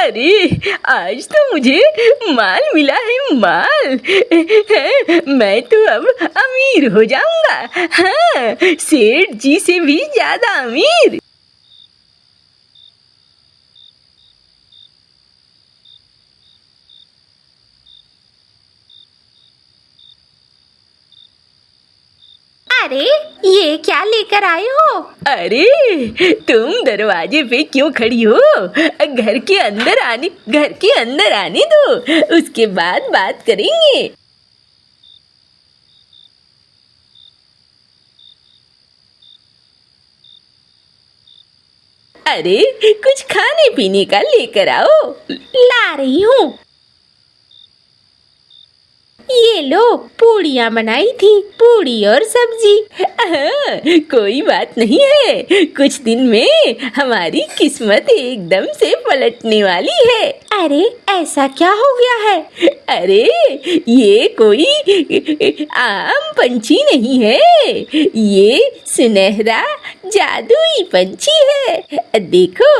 अरे आज तो मुझे माल मिला है, माल। मैं तो अब अमीर हो जाऊंगा। हाँ, सेठ जी से भी ज्यादा अमीर। अरे ये क्या लेकर आए हो? अरे तुम दरवाजे पे क्यों खड़ी हो? घर के अंदर आने दो, उसके बाद बात करेंगे। अरे कुछ खाने पीने का लेकर आओ। ला रही हूँ। ये लो, पूड़ियाँ बनाई थी, पूड़ी और सब्जी। कोई बात नहीं है, कुछ दिन में हमारी किस्मत एकदम से पलटने वाली है। अरे ऐसा क्या हो गया है? अरे ये कोई आम पंछी नहीं है, ये सुनहरा जादुई पंछी है। देखो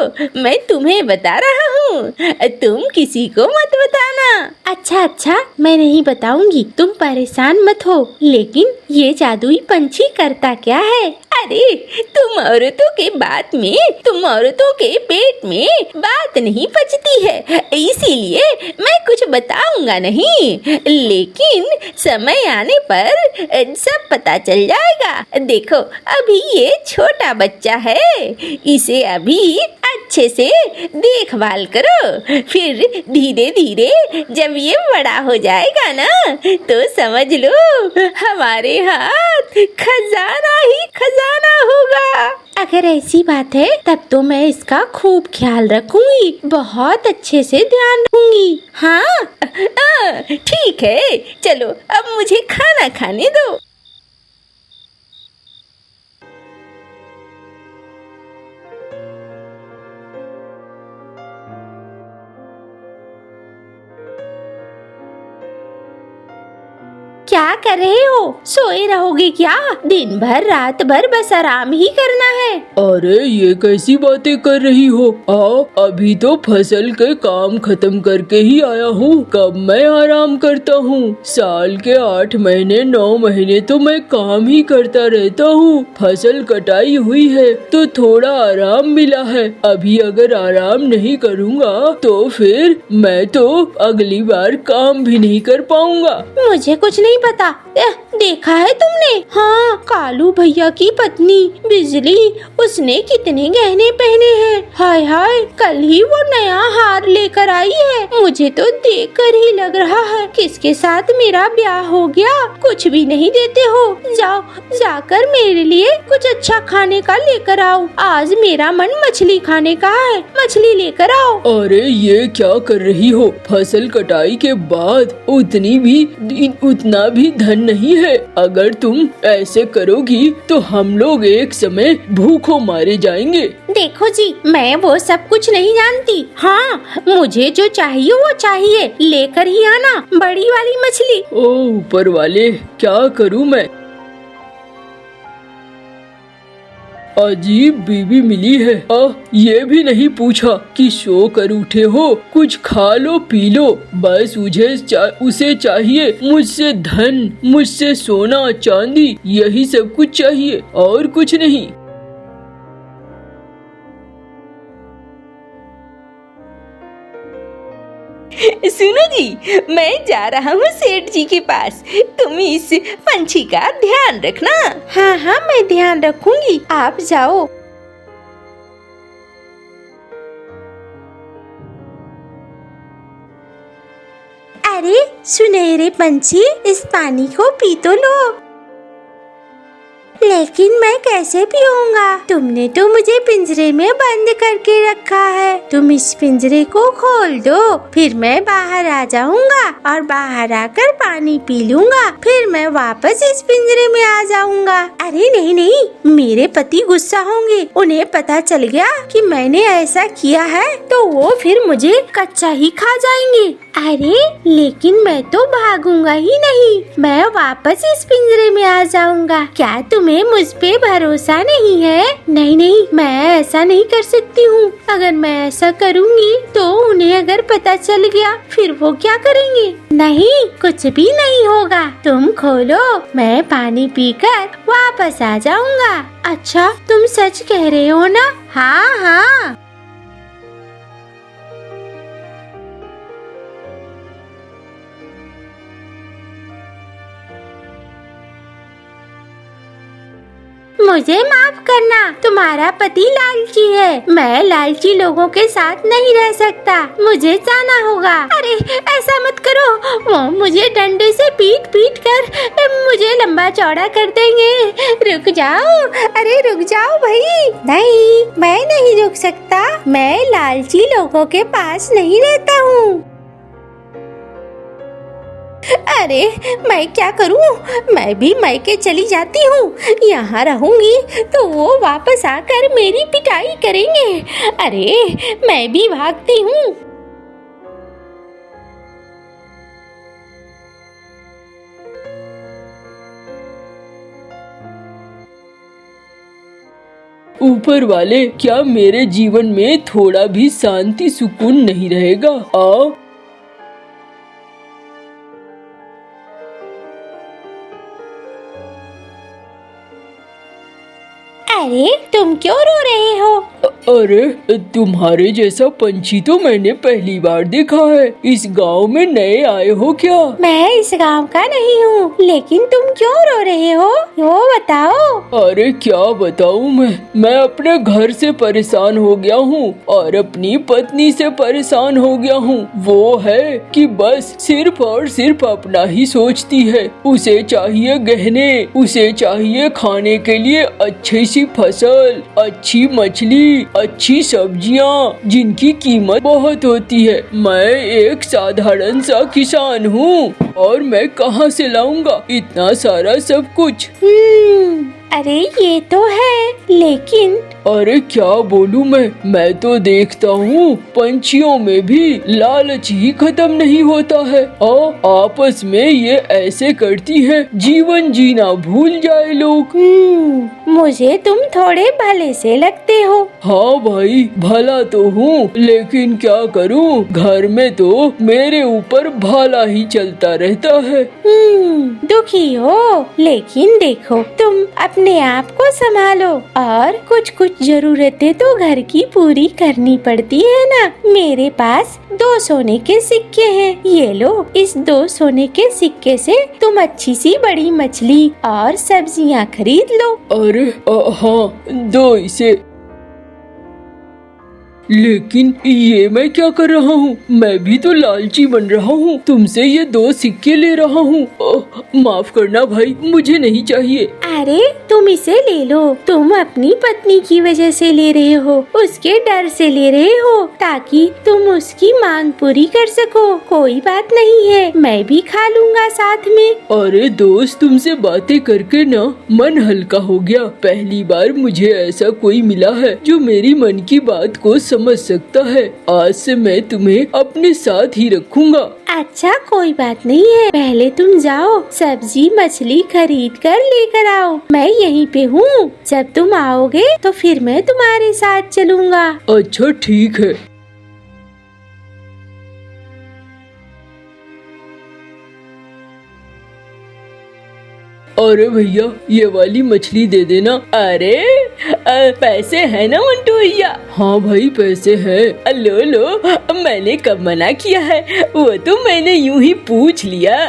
मैं तुम्हें बता रहा हूँ, तुम किसी को मत बताना। अच्छा, मैं नहीं बताऊंगी, तुम परेशान मत हो। लेकिन ये जादुई पंछी करता क्या है? अरे तुम औरतों के पेट में बात नहीं पचती है, इसीलिए मैं कुछ बताऊंगा नहीं, लेकिन समय आने पर सब पता चल जाएगा। देखो अभी ये छोटा बच्चा है, इसे अभी अच्छे से देखभाल करो, फिर धीरे धीरे जब ये बड़ा हो जाएगा ना, तो समझ लो हमारे हाथ खजाना ही खजाना होगा। अगर ऐसी बात है तब तो मैं इसका खूब ख्याल रखूंगी, बहुत अच्छे से ध्यान रखूंगी। हाँ ठीक है, चलो अब मुझे खाना खाने दो। क्या कर रहे हो? सोए रहोगे क्या? दिन भर रात भर बस आराम ही करना है। अरे ये कैसी बातें कर रही हो? अभी तो फसल के काम खत्म करके ही आया हूँ, कब मैं आराम करता हूँ? साल के 8 महीने 9 महीने तो मैं काम ही करता रहता हूँ। फसल कटाई हुई है तो थोड़ा आराम मिला है, अभी अगर आराम नहीं करूँगा तो फिर मैं तो अगली बार काम भी नहीं कर पाऊंगा। मुझे कुछ नहीं पता। देखा है तुमने? हाँ, कालू भैया की पत्नी बिजली, उसने कितने गहने पहने हैं। हाय हाय, कल ही वो नया हार लेकर आई है। मुझे तो देखकर ही लग रहा है किसके साथ मेरा ब्याह हो गया। कुछ भी नहीं देते हो। जाओ जाकर मेरे लिए कुछ अच्छा खाने का लेकर आओ। आज मेरा मन मछली खाने का है, मछली लेकर आओ। अरे ये क्या कर रही हो? फसल कटाई के बाद उतना भी धन नहीं है। अगर तुम ऐसे करोगी तो हम लोग एक समय भूखों मारे जाएंगे। देखो जी, मैं वो सब कुछ नहीं जानती। हाँ, मुझे जो चाहिए वो चाहिए, लेकर ही आना बड़ी वाली मछली। ओ ऊपर वाले, क्या करूँ मैं? अजीब बीवी मिली है। ये भी नहीं पूछा कि सो कर उठे हो, कुछ खा लो पी लो। बस उसे चाहिए मुझसे धन, मुझसे सोना चांदी, यही सब कुछ चाहिए और कुछ नहीं। सुनो जी, मैं जा रहा हूँ सेठ जी के पास, तुम इस पंछी का ध्यान रखना। हाँ, मैं ध्यान रखूंगी, आप जाओ। अरे सुनहरे पंछी, इस पानी को पी तो लो। लेकिन मैं कैसे पीऊंगा? तुमने तो मुझे पिंजरे में बंद करके रखा है। तुम इस पिंजरे को खोल दो, फिर मैं बाहर आ जाऊंगा और बाहर आकर पानी पी लूंगा, फिर मैं वापस इस पिंजरे में आ जाऊंगा। अरे नहीं, मेरे पति गुस्सा होंगे। उन्हें पता चल गया कि मैंने ऐसा किया है तो वो फिर मुझे कच्चा ही खा जाएंगे। अरे लेकिन मैं तो भागूंगा ही नहीं, मैं वापस इस पिंजरे में आ जाऊंगा। क्या तुम्हें मुझ पे भरोसा नहीं है? नहीं नहीं, मैं ऐसा नहीं कर सकती हूँ। अगर मैं ऐसा करूँगी तो उन्हें अगर पता चल गया फिर वो क्या करेंगे? नहीं, कुछ भी नहीं होगा। तुम खोलो, मैं पानी पीकर वापस आ जाऊंगा। अच्छा, तुम सच कह रहे हो ना? हाँ हाँ। मुझे माफ करना, तुम्हारा पति लालची है। मैं लालची लोगों के साथ नहीं रह सकता, मुझे जाना होगा। अरे ऐसा मत करो, वो मुझे डंडे से पीट पीट कर मुझे लंबा चौड़ा कर देंगे। रुक जाओ, अरे रुक जाओ भाई। नहीं, मैं नहीं रुक सकता। मैं लालची लोगों के पास नहीं रहता हूँ। अरे मैं क्या करूं? मैं भी मायके चली जाती हूँ। यहाँ रहूंगी तो वो वापस आकर मेरी पिटाई करेंगे। अरे मैं भी भागती हूँ। ऊपर वाले, क्या मेरे जीवन में थोड़ा भी शांति सुकून नहीं रहेगा? आओ। अरे तुम क्यों रो रहे हो? अरे तुम्हारे जैसा पंछी तो मैंने पहली बार देखा है। इस गांव में नए आए हो क्या? मैं इस गांव का नहीं हूँ, लेकिन तुम क्यों रो रहे हो? वो बताओ। अरे क्या बताऊँ मैं अपने घर से परेशान हो गया हूँ और अपनी पत्नी से परेशान हो गया हूँ। वो है कि बस सिर्फ और सिर्फ अपना ही सोचती है। उसे चाहिए गहने, उसे चाहिए खाने के लिए अच्छी सी फसल, अच्छी मछली, अच्छी सब्जियाँ जिनकी कीमत बहुत होती है। मैं एक साधारण सा किसान हूँ और मैं कहाँ से लाऊंगा इतना सारा सब कुछ? अरे ये तो है, लेकिन अरे क्या बोलूं मैं तो देखता हूँ पंछियों में भी लालच ही खत्म नहीं होता है और आपस में ये ऐसे करती हैं जीवन जीना भूल जाए लोग। मुझे तुम थोड़े भले से लगते हो। हाँ भाई, भला तो हूँ, लेकिन क्या करूँ, घर में तो मेरे ऊपर भाला ही चलता रहता है। दुखी हो, लेकिन देखो तुम अपने आप को संभालो और कुछ जरूरतें तो घर की पूरी करनी पड़ती है ना। मेरे पास 2 सोने के सिक्के हैं, ये लो। इस 2 सोने के सिक्के से तुम अच्छी सी बड़ी मछली और सब्जियां खरीद लो। अरे हाँ, दो इसे। लेकिन ये मैं क्या कर रहा हूँ? मैं भी तो लालची बन रहा हूँ। तुमसे ये 2 सिक्के ले रहा हूँ। माफ करना भाई, मुझे नहीं चाहिए। अरे तुम इसे ले लो। तुम अपनी पत्नी की वजह से ले रहे हो, उसके डर से ले रहे हो ताकि तुम उसकी मांग पूरी कर सको। कोई बात नहीं है, मैं भी खा लूंगा साथ में। अरे दोस्त, तुमसे बातें करके ना मन हल्का हो गया। पहली बार मुझे ऐसा कोई मिला है जो मेरी मन की बात को समझ सकता है। आज से मैं तुम्हें अपने साथ ही रखूंगा। अच्छा कोई बात नहीं है, पहले तुम जाओ सब्जी मछली खरीद कर लेकर आओ। मैं यहीं पे हूँ, जब तुम आओगे तो फिर मैं तुम्हारे साथ चलूँगा। अच्छा ठीक है। अरे भैया, ये वाली मछली दे देना। अरे पैसे है ना मंटू भैया? हाँ भाई, पैसे है। लो लो, मैंने कब मना किया है? वो तो मैंने यूं ही पूछ लिया।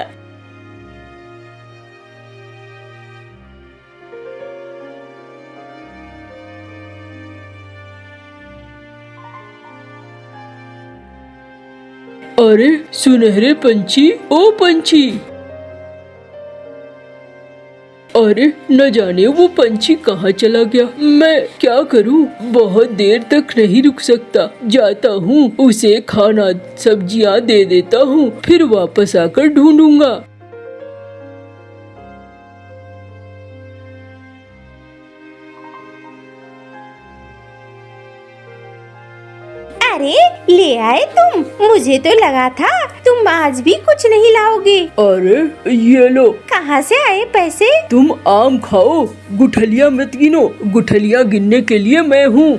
अरे सुनहरे पंछी, ओ पंछी। अरे न जाने वो पंछी कहाँ चला गया। मैं क्या करूँ? बहुत देर तक नहीं रुक सकता। जाता हूँ, उसे खाना सब्जियाँ दे देता हूँ, फिर वापस आकर ढूंढूंगा। अरे ले आए तुम? मुझे तो लगा था तुम आज भी कुछ नहीं लाओगे। अरे ये लो, कहाँ से आए पैसे? तुम आम खाओ, गुठलियाँ मत गिनो। गुठलियाँ गिनने के लिए मैं हूँ।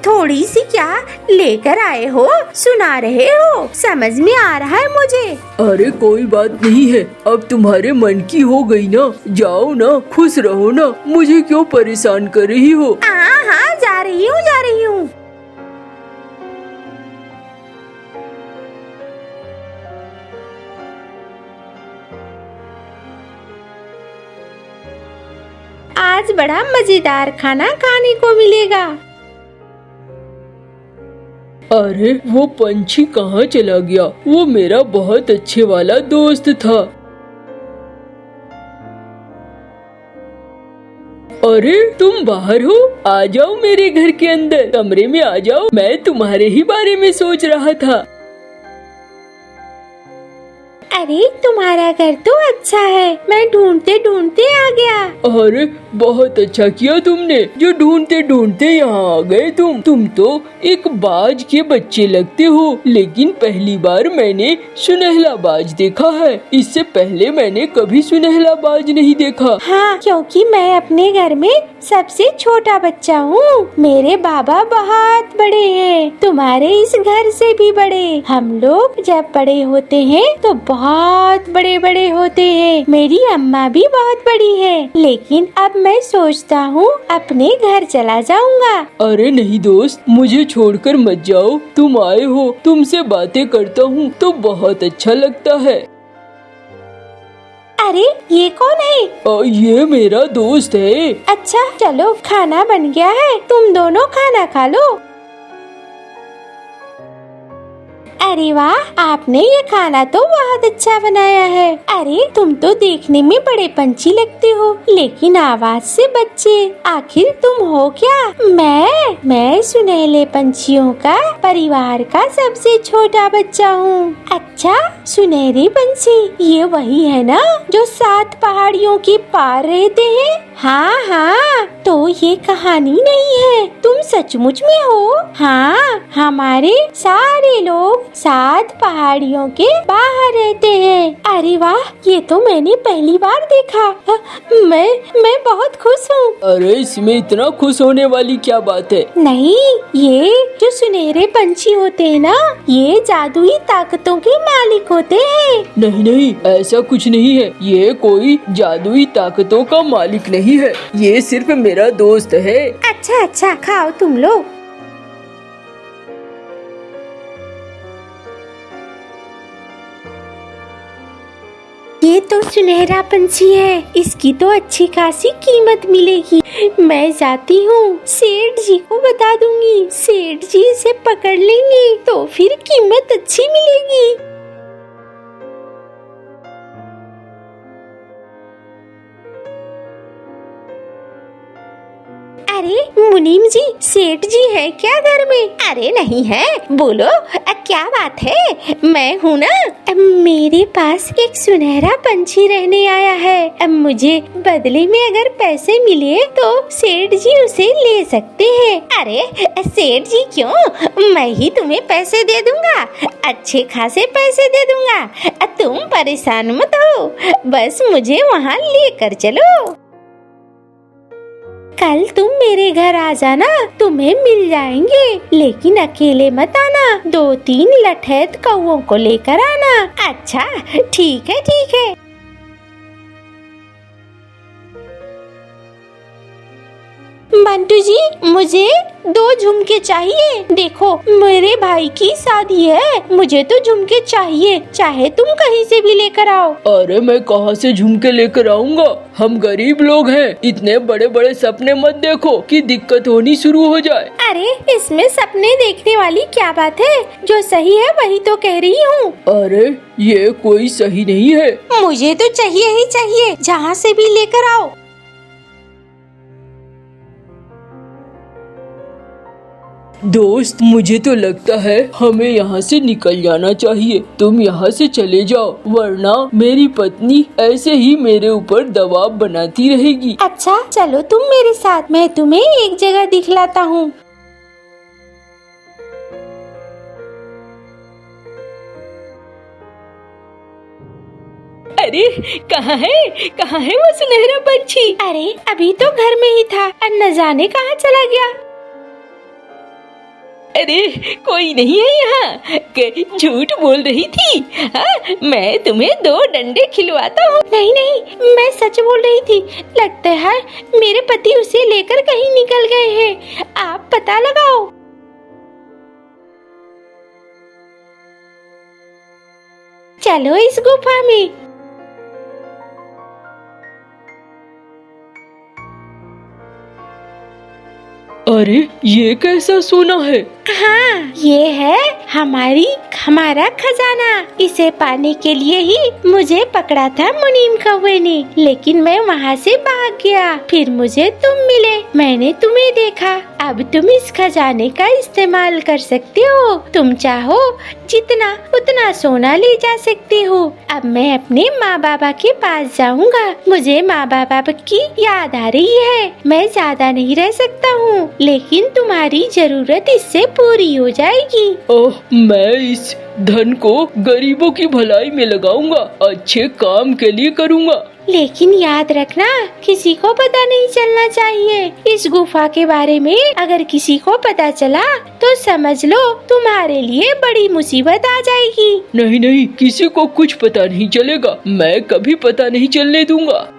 थोड़ी सी क्या लेकर आए हो? सुना रहे हो? समझ में आ रहा है मुझे। अरे कोई बात नहीं है, अब तुम्हारे मन की हो गई ना। जाओ ना, खुश रहो ना, मुझे क्यों परेशान कर रही हो? हाँ, जा रही हूँ, जा रही हूँ। आज बड़ा मजेदार खाना खाने को मिलेगा। अरे वो पंछी कहाँ चला गया? वो मेरा बहुत अच्छे वाला दोस्त था। अरे तुम बाहर हो? आ जाओ मेरे घर के अंदर, कमरे में आ जाओ। मैं तुम्हारे ही बारे में सोच रहा था। अरे तुम्हारा घर तो अच्छा है, मैं ढूंढते ढूंढते आ गया। अरे बहुत अच्छा किया तुमने, जो ढूंढते ढूंढते यहाँ आ गए। तुम तो एक बाज के बच्चे लगते हो, लेकिन पहली बार मैंने सुनहला बाज देखा है। इससे पहले मैंने कभी सुनहला बाज नहीं देखा। हाँ, क्योंकि मैं अपने घर में सबसे छोटा बच्चा हूँ। मेरे बाबा बहुत बड़े हैं, तुम्हारे इस घर से भी बड़े। हम लोग जब बड़े होते हैं तो बहुत बड़े बड़े होते हैं। मेरी अम्मा भी बहुत बड़ी है, लेकिन अब मैं सोचता हूँ अपने घर चला जाऊँगा। अरे नहीं दोस्त, मुझे छोड़कर मत जाओ। तुम आए हो, तुमसे बातें करता हूँ तो बहुत अच्छा लगता है। अरे ये कौन है? ये मेरा दोस्त है। अच्छा चलो, खाना बन गया है, तुम दोनों खाना खा लो। अरे वाह, आपने ये खाना तो बहुत अच्छा बनाया है। अरे तुम तो देखने में बड़े पंछी लगते हो, लेकिन आवाज से बच्चे। आखिर तुम हो क्या? मैं सुनहले पंछियों का परिवार का सबसे छोटा बच्चा हूँ। अच्छा, सुनहरे पंछी, ये वही है ना जो 7 पहाड़ियों के पार रहते हैं? हाँ, तो ये कहानी नहीं है, तुम सचमुच में हो। हाँ, हमारे सारे लोग 7 पहाड़ियों के बाहर रहते हैं। अरे वाह, ये तो मैंने पहली बार देखा। मैं बहुत खुश हूँ। अरे इसमें इतना खुश होने वाली क्या बात है? नहीं, ये जो सुनहरे पंछी होते हैं ना, ये जादुई ताकतों के मालिक होते हैं। नहीं, ऐसा कुछ नहीं है। ये कोई जादुई ताकतों का मालिक नहीं है, ये सिर्फ मेरा दोस्त है। अच्छा, खाओ तुम लोग। ये तो सुनहरा पंछी है, इसकी तो अच्छी खासी कीमत मिलेगी। मैं जाती हूँ, सेठ जी को बता दूंगी। सेठ जी इसे पकड़ लेंगे तो फिर कीमत अच्छी मिलेगी। अरे मुनीम जी, सेठ जी है क्या घर में? अरे नहीं है, बोलो क्या बात है? मैं हूँ ना। मेरे पास एक सुनहरा पंछी रहने आया है। मुझे बदले में अगर पैसे मिले तो सेठ जी उसे ले सकते हैं। अरे सेठ जी क्यों, मैं ही तुम्हें पैसे दे दूंगा, अच्छे खासे पैसे दे दूंगा। तुम परेशान मत हो, बस मुझे वहाँ लेकर चलो। कल तुम मेरे घर आ जाना, तुम्हें मिल जाएंगे, लेकिन अकेले मत आना। 2-3 लठैत कौओं को लेकर आना। अच्छा ठीक है। मंटू जी, मुझे 2 झुमके चाहिए। देखो मेरे भाई की शादी है, मुझे तो झुमके चाहिए, चाहे तुम कहीं से भी लेकर आओ। अरे मैं कहाँ से झुमके लेकर आऊँगा? हम गरीब लोग हैं, इतने बड़े बड़े सपने मत देखो कि दिक्कत होनी शुरू हो जाए। अरे इसमें सपने देखने वाली क्या बात है, जो सही है वही तो कह रही हूँ। अरे ये कोई सही नहीं है। मुझे तो चाहिए ही चाहिए, जहाँ से भी लेकर आओ। दोस्त, मुझे तो लगता है हमें यहाँ से निकल जाना चाहिए। तुम यहाँ से चले जाओ, वरना मेरी पत्नी ऐसे ही मेरे ऊपर दबाव बनाती रहेगी। अच्छा चलो तुम मेरे साथ, मैं तुम्हें एक जगह दिखलाता हूँ। अरे कहाँ है वो सुनहरा पंछी? अरे अभी तो घर में ही था और न जाने कहाँ चला गया। अरे कोई नहीं है यहाँ, झूठ बोल रही थी। हाँ, मैं तुम्हें 2 डंडे खिलवाता हूँ। नहीं नहीं, मैं सच बोल रही थी। लगता है मेरे पति उसे लेकर कहीं निकल गए हैं। आप पता लगाओ। चलो इस गुफा में। अरे ये कैसा सोना है? हाँ, ये है हमारा खजाना। इसे पाने के लिए ही मुझे पकड़ा था मुनीम कौवे ने, लेकिन मैं वहाँ से भाग गया। फिर मुझे तुम मिले, मैंने तुम्हें देखा। अब तुम इस खजाने का इस्तेमाल कर सकते हो। तुम चाहो जितना उतना सोना ले जा सकते हो। अब मैं अपने माँ बाबा के पास जाऊँगा। मुझे माँ बाबा की याद आ रही है। मैं ज्यादा नहीं रह सकता हूँ, लेकिन तुम्हारी जरूरत इससे पूरी हो जाएगी। ओह, मैं इस धन को गरीबों की भलाई में लगाऊंगा, अच्छे काम के लिए करूंगा। लेकिन याद रखना, किसी को पता नहीं चलना चाहिए इस गुफा के बारे में। अगर किसी को पता चला तो समझ लो तुम्हारे लिए बड़ी मुसीबत आ जाएगी। नहीं नहीं, किसी को कुछ पता नहीं चलेगा। मैं कभी पता नहीं चलने दूंगा।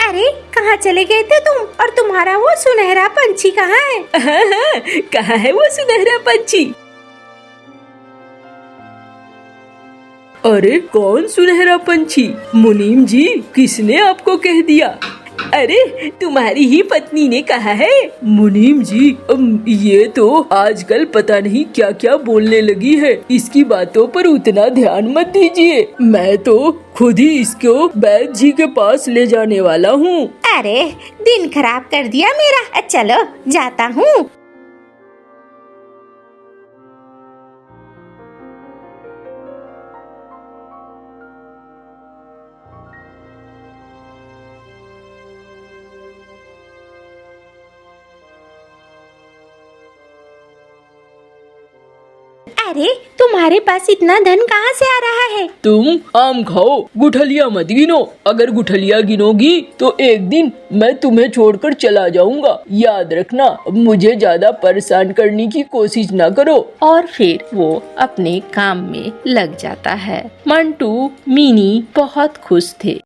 अरे कहाँ चले गए थे तुम? और तुम्हारा वो सुनहरा पंछी कहाँ है? हाँ, कहाँ है वो सुनहरा पंछी? अरे कौन सुनहरा पंछी? मुनीम जी, किसने आपको कह दिया? अरे तुम्हारी ही पत्नी ने कहा है। मुनीम जी, ये तो आजकल पता नहीं क्या क्या बोलने लगी है। इसकी बातों पर उतना ध्यान मत दीजिए। मैं तो खुद ही इसको वैद्य जी के पास ले जाने वाला हूँ। अरे दिन खराब कर दिया मेरा। चलो जाता हूँ। अरे तुम्हारे पास इतना धन कहाँ से आ रहा है? तुम आम खाओ, गुठलिया मत गिनो। अगर गुठलिया गिनोगी तो एक दिन मैं तुम्हें छोड़कर चला जाऊंगा। याद रखना, मुझे ज्यादा परेशान करने की कोशिश ना करो। और फिर वो अपने काम में लग जाता है। मंटू, मिनी बहुत खुश थे।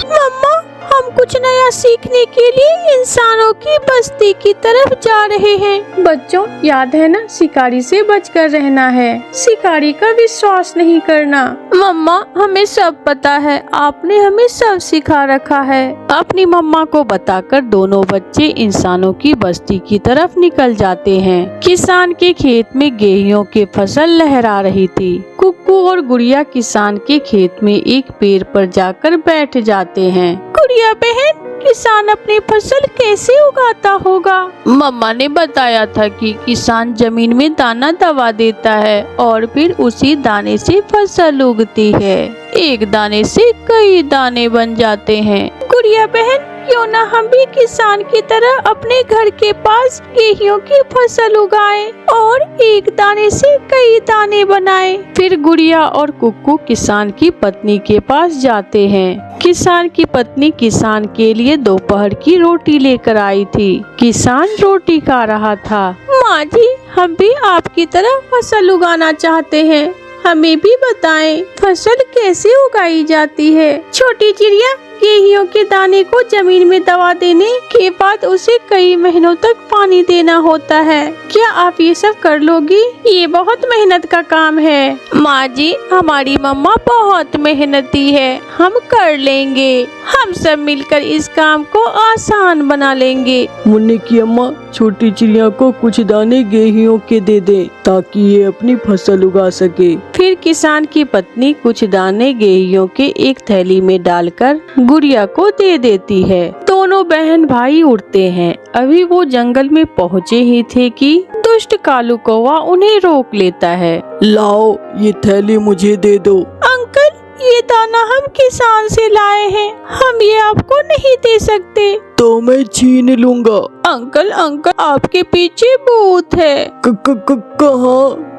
मम्मा, हम कुछ नया सीखने के लिए इंसानों की बस्ती की तरफ जा रहे हैं। बच्चों, याद है ना, शिकारी से बचकर रहना है, शिकारी का विश्वास नहीं करना। मम्मा, हमें सब पता है, आपने हमें सब सिखा रखा है। अपनी मम्मा को बताकर दोनों बच्चे इंसानों की बस्ती की तरफ निकल जाते हैं। किसान के खेत में गेहूं की फसल लहरा रही थी। कुक्कू और गुड़िया किसान के खेत में एक पेड़ पर जाकर बैठ जाते हैं। गुड़िया बहन, किसान अपनी फसल कैसे उगाता होगा? मम्मा ने बताया था कि किसान जमीन में दाना दबा देता है और फिर उसी दाने से फसल उगती है। एक दाने से कई दाने बन जाते हैं। गुड़िया बहन, क्यों ना हम भी किसान की तरह अपने घर के पास गेहूं की फसल उगाएं और एक दाने से कई दाने बनाएं। फिर गुड़िया और कुक्कू किसान की पत्नी के पास जाते हैं। किसान की पत्नी किसान के लिए दोपहर की रोटी लेकर आई थी। किसान रोटी खा रहा था। माँ जी, हम भी आपकी तरह फसल उगाना चाहते हैं, हमें भी बताएं फसल कैसे उगाई जाती है। छोटी चिड़िया, गेहूं के दाने को जमीन में दबा देने के बाद उसे कई महीनों तक पानी देना होता है। क्या आप ये सब कर लोगी? ये बहुत मेहनत का काम है। माँ जी, हमारी मम्मा बहुत मेहनती है, हम कर लेंगे। हम सब मिलकर इस काम को आसान बना लेंगे। मुन्ने की अम्मा छोटी चिड़िया को कुछ दाने गेहूं के दे दे ताकि ये अपनी फसल उगा सके। फिर किसान की पत्नी कुछ दाने गेहूं के एक थैली में डालकर गुड़िया को दे देती है। दोनों बहन भाई उड़ते हैं। अभी वो जंगल में पहुँचे ही थे कि दुष्ट कालू कौवा उन्हें रोक लेता है। लाओ, ये थैली मुझे दे दो। अंकल, ये दाना हम किसान से लाए हैं, हम ये आपको नहीं दे सकते। तो मैं छीन लूंगा। अंकल अंकल, आपके पीछे भूत है।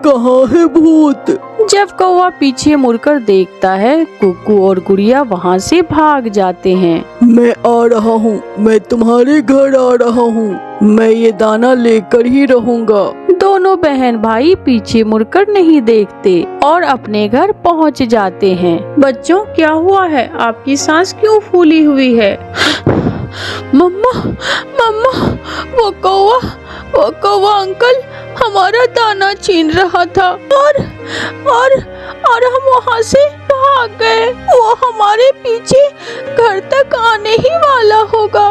कहाँ है भूत? जब कौवा पीछे मुड़कर देखता है, कुक्कू और गुड़िया वहाँ से भाग जाते हैं। मैं आ रहा हूँ, मैं तुम्हारे घर आ रहा हूँ, मैं ये दाना लेकर ही रहूँगा। दोनों बहन भाई पीछे मुड़कर नहीं देखते और अपने घर पहुँच जाते हैं। बच्चों, क्या हुआ है? आपकी सांस क्यों फूली हुई है? मम्मा मम्मा, वो कौवा अंकल हमारा दाना छीन रहा था और हम वहाँ से भाग गए। वो हमारे पीछे घर तक आने ही वाला होगा।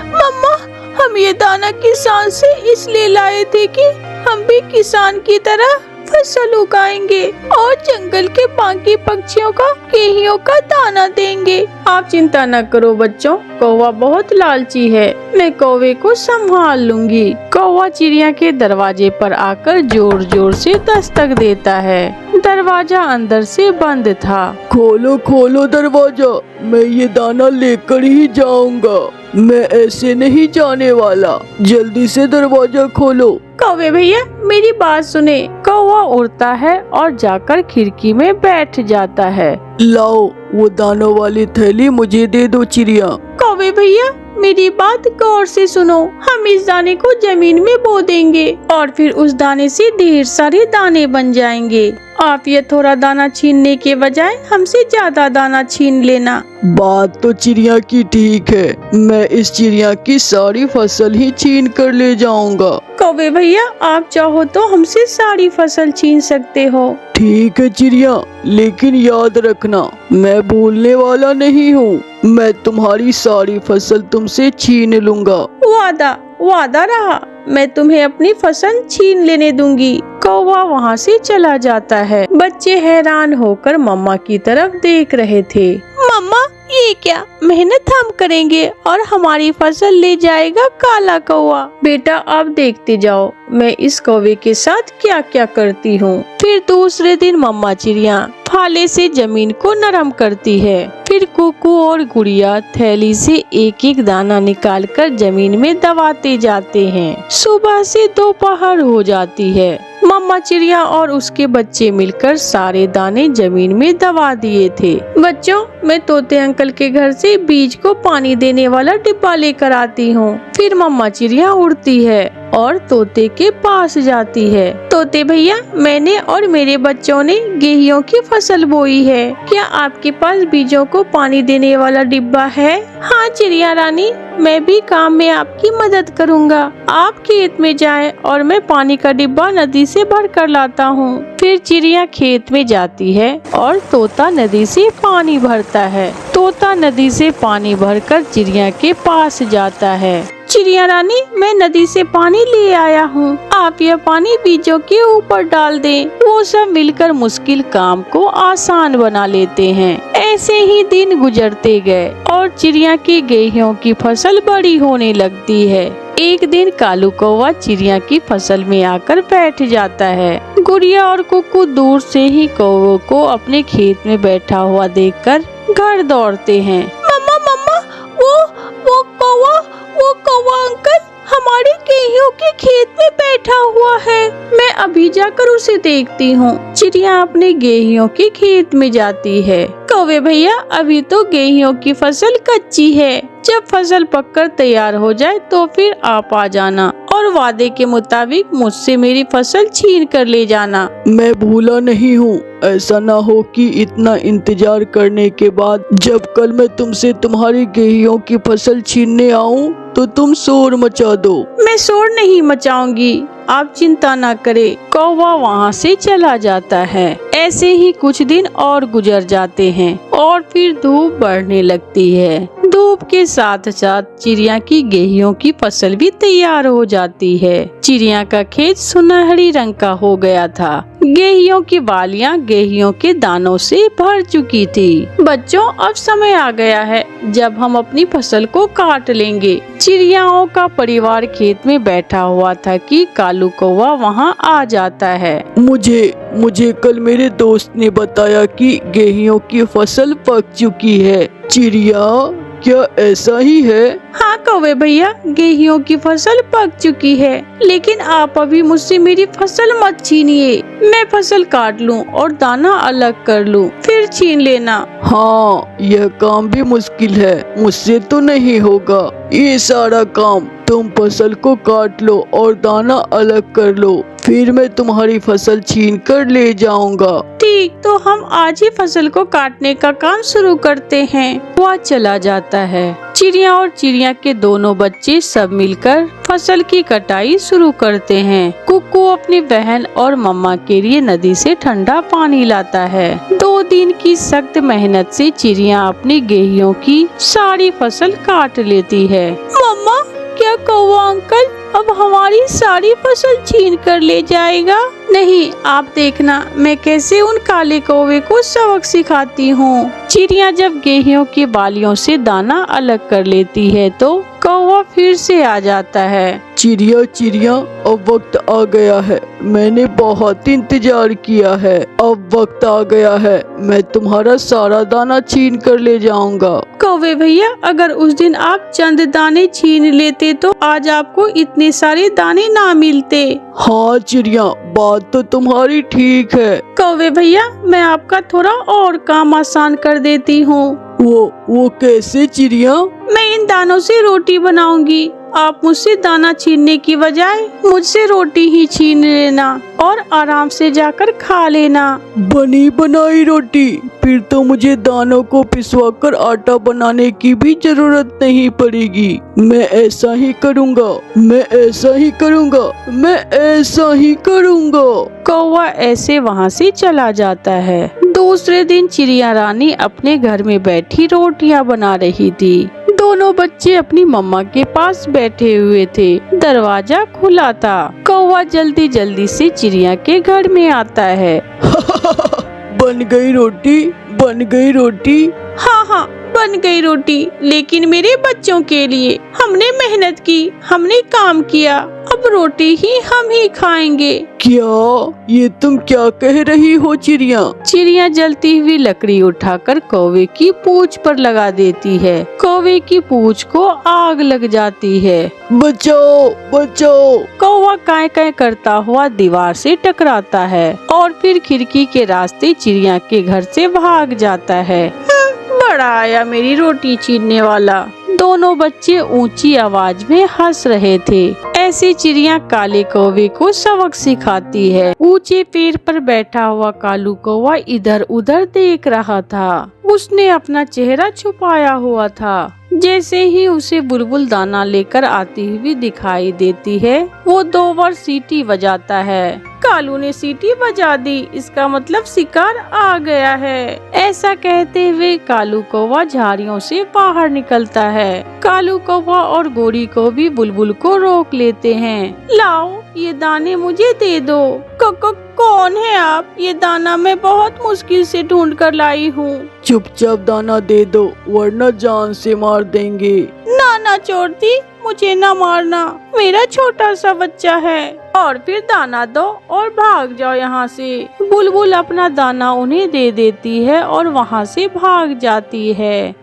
मम्मा, हम ये दाना किसान से इसलिए लाए थे कि हम भी किसान की तरह फसल उगाएंगे और जंगल के बाकी पक्षियों का गेहूं का दाना देंगे। आप चिंता न करो बच्चों, कौवा बहुत लालची है, मैं कौवे को संभाल लूंगी। कौवा चिड़िया के दरवाजे पर आकर जोर जोर से दस्तक देता है। दरवाजा अंदर से बंद था। खोलो खोलो दरवाजा, मैं ये दाना लेकर ही जाऊंगा, मैं ऐसे नहीं जाने वाला, जल्दी से दरवाजा खोलो। कौवे भैया, मेरी बात सुने। कौवा उड़ता है और जाकर खिड़की में बैठ जाता है। लाओ, वो दानों वाली थैली मुझे दे दो चिड़िया। कौवे भैया, मेरी बात गौर से सुनो। हम इस दाने को जमीन में बो देंगे और फिर उस दाने से ढेर सारे दाने बन जाएंगे। आप ये थोड़ा दाना छीनने के बजाय हमसे ज्यादा दाना छीन लेना। बात तो चिड़िया की ठीक है, मैं इस चिड़िया की सारी फसल ही छीन कर ले जाऊंगा। कौवे भैया, आप चाहो तो हमसे सारी फसल छीन सकते हो। ठीक है चिड़िया, लेकिन याद रखना, मैं भूलने वाला नहीं हूँ, मैं तुम्हारी सारी फसल तुमसे छीन लूंगा। वादा रहा, मैं तुम्हें अपनी फसल छीन लेने दूंगी। कौवा वहाँ से चला जाता है। बच्चे हैरान होकर मम्मा की तरफ देख रहे थे। मम्मा, ये क्या? मेहनत हम करेंगे और हमारी फसल ले जाएगा काला कौवा। बेटा, आप देखते जाओ मैं इस कौवे के साथ क्या क्या करती हूँ। फिर दूसरे दिन मम्मा चिड़िया फाले से जमीन को नरम करती है। फिर कुक्कू और गुड़िया थैली से एक एक दाना निकालकर जमीन में दबाते जाते हैं। सुबह से दोपहर हो जाती है। मम्मा चिड़िया और उसके बच्चे मिलकर सारे दाने जमीन में दबा दिए थे। बच्चों, मैं तोते अंकल के घर से बीज को पानी देने वाला डिब्बा लेकर आती हूँ। फिर मम्मा चिड़िया उड़ती है और तोते के पास जाती है। तोते भैया, मैंने और मेरे बच्चों ने गेहूं की फसल बोई है, क्या आपके पास बीजों को पानी देने वाला डिब्बा है? हाँ चिड़िया रानी, मैं भी काम में आपकी मदद करूँगा। आप खेत में जाएं और मैं पानी का डिब्बा नदी से भर कर लाता हूँ। फिर चिड़िया खेत में जाती है और तोता नदी से पानी भरता है। तोता नदी से पानी भरकर चिड़िया के पास जाता है। चिड़िया रानी, मैं नदी से पानी ले आया हूँ, आप यह पानी बीजों के ऊपर डाल दें। वो सब मिलकर मुश्किल काम को आसान बना लेते हैं। ऐसे ही दिन गुजरते गए और चिड़िया की गेहूं की फसल बड़ी होने लगती है। एक दिन कालू कौवा चिड़िया की फसल में आकर बैठ जाता है। गुड़िया और कुक्कू दूर से ही कौवे को अपने खेत में बैठा हुआ देखकर घर दौड़ते हैं। मम्मा मम्मा, वो कौवा अंकल हमारे गेहूं के खेत में बैठा हुआ है, मैं अभी जाकर उसे देखती हूँ। चिड़िया अपने गेहूं के खेत में जाती है। कौवे भैया, अभी तो गेहूं की फसल कच्ची है, जब फसल पककर तैयार हो जाए तो फिर आप आ जाना और वादे के मुताबिक मुझसे मेरी फसल छीन कर ले जाना। मैं भूला नहीं हूँ, ऐसा ना हो कि इतना इंतजार करने के बाद जब कल मैं तुमसे तुम्हारी गेहूं की फसल छीनने आऊँ तो तुम शोर मचा दो। मैं शोर नहीं मचाऊंगी, आप चिंता ना करें। कौवा वहाँ से चला जाता है। ऐसे ही कुछ दिन और गुजर जाते हैं और फिर धूप बढ़ने लगती है। धूप धूप के साथ साथ चिड़िया की गेहूं की फसल भी तैयार हो जाती है। चिड़िया का खेत सुनहरी रंग का हो गया था। गेहूं की बालियां गेहूं के दानों से भर चुकी थी। बच्चों, अब समय आ गया है जब हम अपनी फसल को काट लेंगे। चिड़ियाओं का परिवार खेत में बैठा हुआ था कि कालू कौवा वहां आ जाता है। मुझे कल मेरे दोस्त ने बताया कि गेहूं की फसल पक चुकी है। चिड़िया, क्या ऐसा ही है? हाँ कौवे भैया, गेहूं की फसल पक चुकी है, लेकिन आप अभी मुझसे मेरी फसल मत छीनिए। मैं फसल काट लूं और दाना अलग कर लूं, फिर छीन लेना। हाँ, यह काम भी मुश्किल है, मुझसे तो नहीं होगा। ये सारा काम तुम फसल को काट लो और दाना अलग कर लो, फिर मैं तुम्हारी फसल छीन कर ले जाऊंगा। ठीक, तो हम आज ही फसल को काटने का काम शुरू करते हैं। वह चला जाता है। चिड़िया और चिड़िया के दोनों बच्चे सब मिलकर फसल की कटाई शुरू करते हैं। कुक्कू अपनी बहन और मम्मा के लिए नदी से ठंडा पानी लाता है। 2 दिन की सख्त मेहनत से चिड़िया अपनी गेहूं की सारी फसल काट लेती है। मम्मा, क्या कौवा अंकल अब हमारी सारी फसल छीन कर ले जाएगा? नहीं, आप देखना मैं कैसे उन काले कौवे को सबक सिखाती हूँ। चिड़िया जब गेहूं की बालियों से दाना अलग कर लेती है तो कौवा फिर से आ जाता है। चिड़िया, अब वक्त आ गया है। मैंने बहुत इंतजार किया है। अब वक्त आ गया है, मैं तुम्हारा सारा दाना छीन कर ले जाऊंगा। कौवे भैया, अगर उस दिन आप चंद दाने छीन लेते तो आज आपको इतने सारे दाने ना मिलते। हाँ चिड़िया, बात तो तुम्हारी ठीक है। कौवे भैया, मैं आपका थोड़ा और काम आसान कर देती हूँ। वो कैसे चिड़िया? मैं इन दानों से रोटी बनाऊंगी। आप मुझसे दाना छीनने की बजाय मुझसे रोटी ही छीन लेना और आराम से जाकर खा लेना। बनी बनाई रोटी? फिर तो मुझे दानों को पिसवाकर आटा बनाने की भी जरूरत नहीं पड़ेगी। मैं ऐसा ही करूँगा। कौवा ऐसे वहाँ से चला जाता है। दूसरे दिन चिड़िया रानी अपने घर में बैठी रोटियां बना रही थी। दोनों बच्चे अपनी मम्मा के पास बैठे हुए थे। दरवाजा खुला था। कौवा जल्दी जल्दी से चिड़िया के घर में आता है। बन गई रोटी? हाँ, बन गई रोटी, लेकिन मेरे बच्चों के लिए। हमने मेहनत की, हमने काम किया, अब रोटी ही हम ही खाएंगे। क्या? ये तुम क्या कह रही हो चिड़िया? चिड़िया जलती हुई लकड़ी उठाकर कौवे की पूंछ पर लगा देती है। कौवे की पूंछ को आग लग जाती है। बचाओ! कौवा काय काय करता हुआ दीवार से टकराता है और फिर खिड़की के रास्ते चिड़िया के घर से भाग जाता है। बड़ा आया मेरी रोटी छीनने वाला। दोनों बच्चे ऊंची आवाज में हंस रहे थे। ऐसी चिड़िया काले कौवे को सबक सिखाती है। ऊंचे पेड़ पर बैठा हुआ कालू कौवा इधर उधर देख रहा था। उसने अपना चेहरा छुपाया हुआ था। जैसे ही उसे बुलबुल दाना लेकर आती हुई दिखाई देती है, वो 2 बार सीटी बजाता है। कालू ने सीटी बजा दी, इसका मतलब शिकार आ गया है। ऐसा कहते हुए कालू कौवा झाड़ियों से बाहर निकलता है। कालू कौवा और गोरी को भी बुलबुल को रोक लेते हैं। लाओ, ये दाने मुझे दे दो। कौन है आप? ये दाना मैं बहुत मुश्किल से ढूंढ कर लाई हूँ। चुपचाप दाना दे दो, वरना जान से मार देंगे। ना छोड़ती, मुझे ना मारना, मेरा छोटा सा बच्चा है। और फिर दाना दो और भाग जाओ यहाँ से। बुलबुल अपना दाना उन्हें दे देती है और वहाँ से भाग जाती है।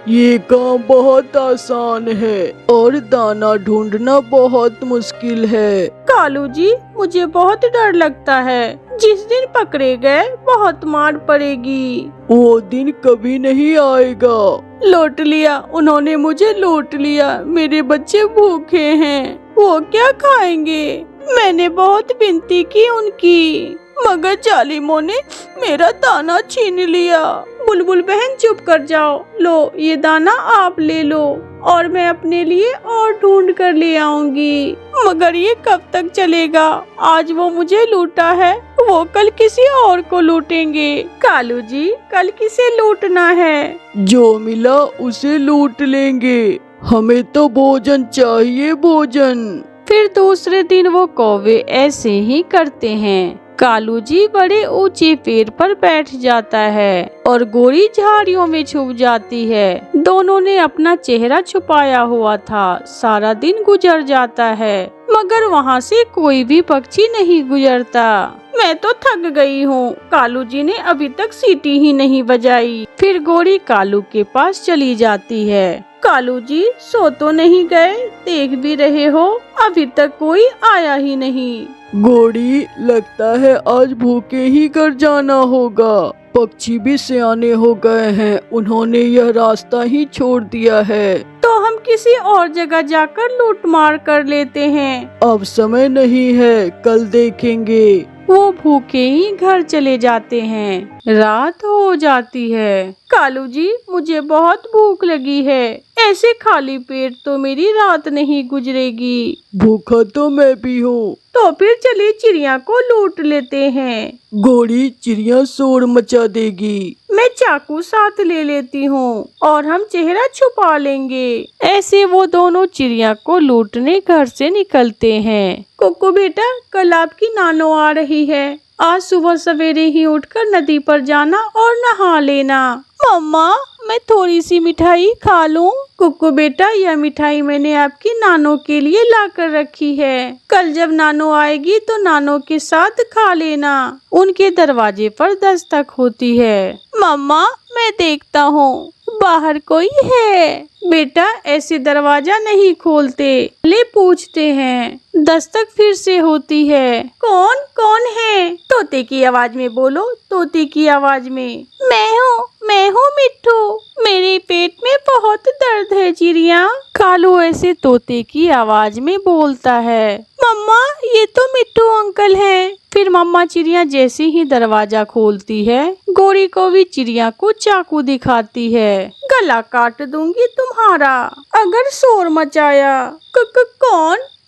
ये काम बहुत आसान है और दाना ढूंढना बहुत मुश्किल है। कालू जी, मुझे बहुत डर लगता है। जिस दिन पकड़े गए बहुत मार पड़ेगी। वो दिन कभी नहीं आएगा। लौट लिया, उन्होंने मुझे लौट लिया। मेरे बच्चे भूखे हैं, वो क्या खाएंगे? मैंने बहुत विनती की उनकी, मगर जालिमों ने मेरा दाना छीन लिया। बुलबुल बहन चुप कर जाओ, लो ये दाना आप ले लो और मैं अपने लिए और ढूंढ कर ले आऊंगी। मगर ये कब तक चलेगा? आज वो मुझे लूटा है, वो कल किसी और को लूटेंगे। कालू जी, कल किसे लूटना है? जो मिला उसे लूट लेंगे, हमें तो भोजन चाहिए, भोजन। फिर दूसरे दिन वो कौवे ऐसे ही करते हैं। कालू जी बड़े ऊंचे पेड़ पर बैठ जाता है और गोरी झाड़ियों में छुप जाती है। दोनों ने अपना चेहरा छुपाया हुआ था। सारा दिन गुजर जाता है मगर वहाँ से कोई भी पक्षी नहीं गुजरता। मैं तो थक गई हूँ, कालू जी ने अभी तक सीटी ही नहीं बजाई। फिर गोरी कालू के पास चली जाती है। कालू जी, सो तो नहीं गए? देख भी रहे हो अभी तक कोई आया ही नहीं। गोरी, लगता है आज भूखे ही घर जाना होगा। पक्षी भी सियाने हो गए हैं, उन्होंने यह रास्ता ही छोड़ दिया है। तो हम किसी और जगह जाकर लूट मार कर लेते हैं। अब समय नहीं है, कल देखेंगे। वो भूखे ही घर चले जाते हैं। रात हो जाती है। कालू जी, मुझे बहुत भूख लगी है, ऐसे खाली पेट तो मेरी रात नहीं गुजरेगी। भूखा तो मैं भी हूँ। तो फिर चलिए चिड़िया को लूट लेते हैं। गोरी, चिड़िया शोर मचा देगी। मैं चाकू साथ ले लेती हूँ और हम चेहरा छुपा लेंगे। ऐसे वो दोनों चिड़िया को लूटने घर से निकलते हैं। कुकू बेटा, कल आपकी नानो आ रही है, आज सुबह सवेरे ही उठकर नदी पर जाना और नहा लेना। मम्मा, मैं थोड़ी सी मिठाई खा लूं? कुकू बेटा, यह मिठाई मैंने आपकी नानो के लिए लाकर रखी है। कल जब नानो आएगी तो नानो के साथ खा लेना। उनके दरवाजे पर दस्तक होती है। मम्मा, मैं देखता हूँ बाहर कोई है। बेटा, ऐसे दरवाजा नहीं खोलते, ले पूछते हैं। दस्तक फिर से होती है। कौन कौन है? तोते की आवाज में बोलो, तोते की आवाज में। मैं हूँ मिट्ठू, मेरे पेट में बहुत दर्द है चिड़िया। कालू ऐसे तोते की आवाज में बोलता है। मम्मा, ये तो मिट्ठू अंकल हैं। फिर मम्मा चिड़िया जैसे ही दरवाजा खोलती है, गोरी को भी चिड़िया को चाकू दिखाती है। गला काट दूंगी तुम्हारा अगर शोर मचाया।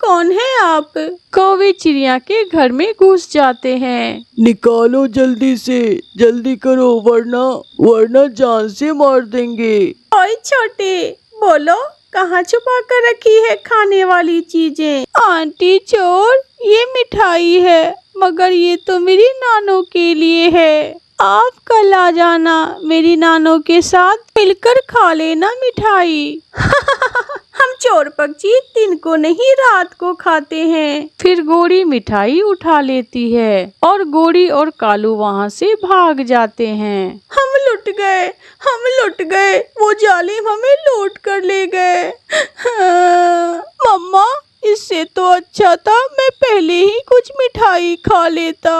कौन है आप? कौवे चिड़िया के घर में घुस जाते हैं। निकालो जल्दी से, जल्दी करो, वरना जान से मार देंगे। ओए छोटे, बोलो कहाँ छुपा कर रखी है खाने वाली चीजें? आंटी चोर, ये मिठाई है, मगर ये तो मेरी नानो के लिए है। आप कल आ जाना, मेरी नानो के साथ मिलकर खा लेना मिठाई। हम चोर पक्षी दिन को नहीं रात को खाते हैं। फिर गोरी मिठाई उठा लेती है और गोरी और कालू वहाँ से भाग जाते हैं। हम लुट गए, वो जालिम हमें लूट कर ले गए। मम्मा, इससे तो अच्छा था मैं पहले ही कुछ मिठाई खा लेता।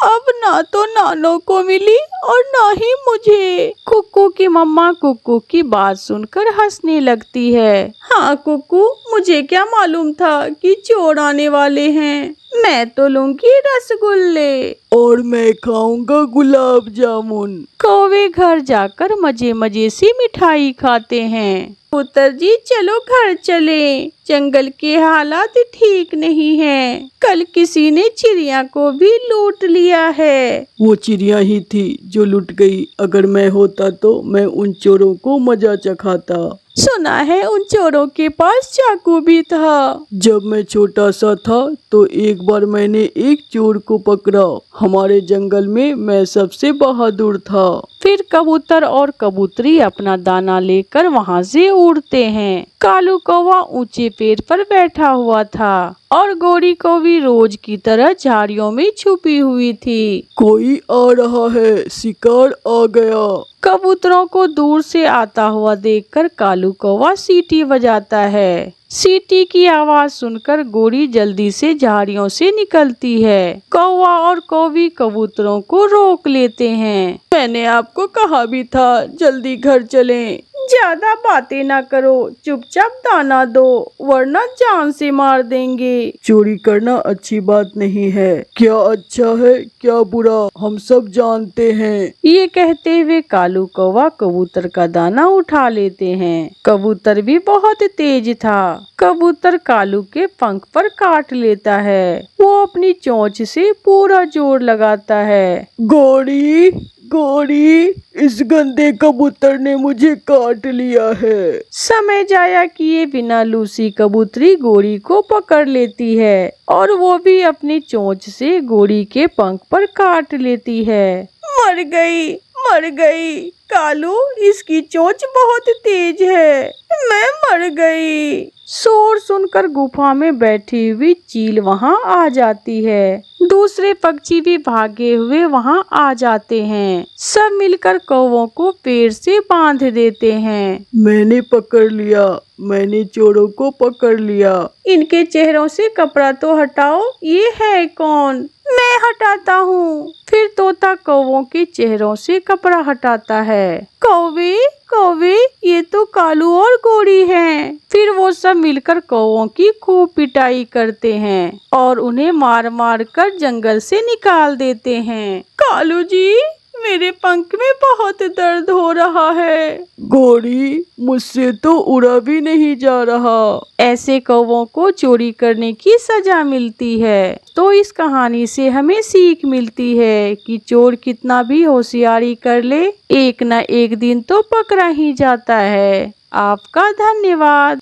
अब ना तो नानो को मिली और ना ही मुझे। कुक्कू की मम्मा कुक्कू की बात सुनकर हंसने लगती है। हाँ कुक्कू, मुझे क्या मालूम था कि चोर आने वाले हैं। मैं तो लूंगी रसगुल्ले और मैं खाऊंगा गुलाब जामुन। कौवे घर जाकर मजे मजे से मिठाई खाते हैं। पुत्र जी, चलो घर चले, जंगल के हालात ठीक नहीं हैं। कल किसी ने चिड़िया को भी लूट लिया है। वो चिड़िया ही थी जो लुट गई। अगर मैं होता तो मैं उन चोरों को मजा चखाता। सुना है उन चोरों के पास चाकू भी था। जब मैं छोटा सा था तो एक बार मैंने एक चोर को पकड़ा। हमारे जंगल में मैं सबसे बहादुर था। फिर कबूतर और कबूतरी अपना दाना लेकर वहाँ से उड़ते हैं। कालू कौवा ऊंचे पेड़ पर बैठा हुआ था और गोरी कौवी रोज की तरह झाड़ियों में छुपी हुई थी। कोई आ रहा है, शिकार आ गया। कबूतरों को दूर से आता हुआ देखकर कालू कौवा सीटी बजाता है। सीटी की आवाज सुनकर गोरी जल्दी से झाड़ियों से निकलती है। कौवा और कौवी कबूतरों को रोक लेते हैं। मैंने आपको कहा भी था, जल्दी घर चलें। ज्यादा बातें ना करो, चुपचाप दाना दो, वरना जान से मार देंगे। चोरी करना अच्छी बात नहीं है। क्या अच्छा है क्या बुरा हम सब जानते हैं। ये कहते हुए कालू कालू कौवा कबूतर का दाना उठा लेते हैं। कबूतर भी बहुत तेज था। कबूतर कालू के पंख पर काट लेता है। वो अपनी चोंच से पूरा जोर लगाता है। गोरी गोरी, इस गंदे कबूतर ने मुझे काट लिया है। समय जाया किए बिना लूसी कबूतरी गोरी को पकड़ लेती है और वो भी अपनी चोंच से गोरी के पंख पर काट लेती है। मर गई, मर गई। कालू, इसकी चोंच बहुत तेज है। मैं मर गई। शोर सुनकर गुफा में बैठी हुई चील वहां आ जाती है। दूसरे पक्षी भी भागे हुए वहां आ जाते हैं। सब मिलकर कौवों को पेड़ से बांध देते हैं। मैंने पकड़ लिया, मैंने चोरों को पकड़ लिया। इनके चेहरों से कपड़ा तो हटाओ। ये है कौन? मैं हटाता हूँ। फिर तोता कौवों के चेहरों से कपड़ा हटाता है। कौवे कौवे, ये तो कालू और गोरी हैं। फिर वो सब मिलकर कौवों की खूब पिटाई करते हैं और उन्हें मार मार कर जंगल से निकाल देते हैं। कालू जी, मेरे पंख में बहुत दर्द हो रहा है। गोरी, मुझसे तो उड़ा भी नहीं जा रहा। ऐसे कौवों को चोरी करने की सजा मिलती है। तो इस कहानी से हमें सीख मिलती है कि चोर कितना भी होशियारी कर ले, एक न एक दिन तो पकड़ा ही जाता है। आपका धन्यवाद।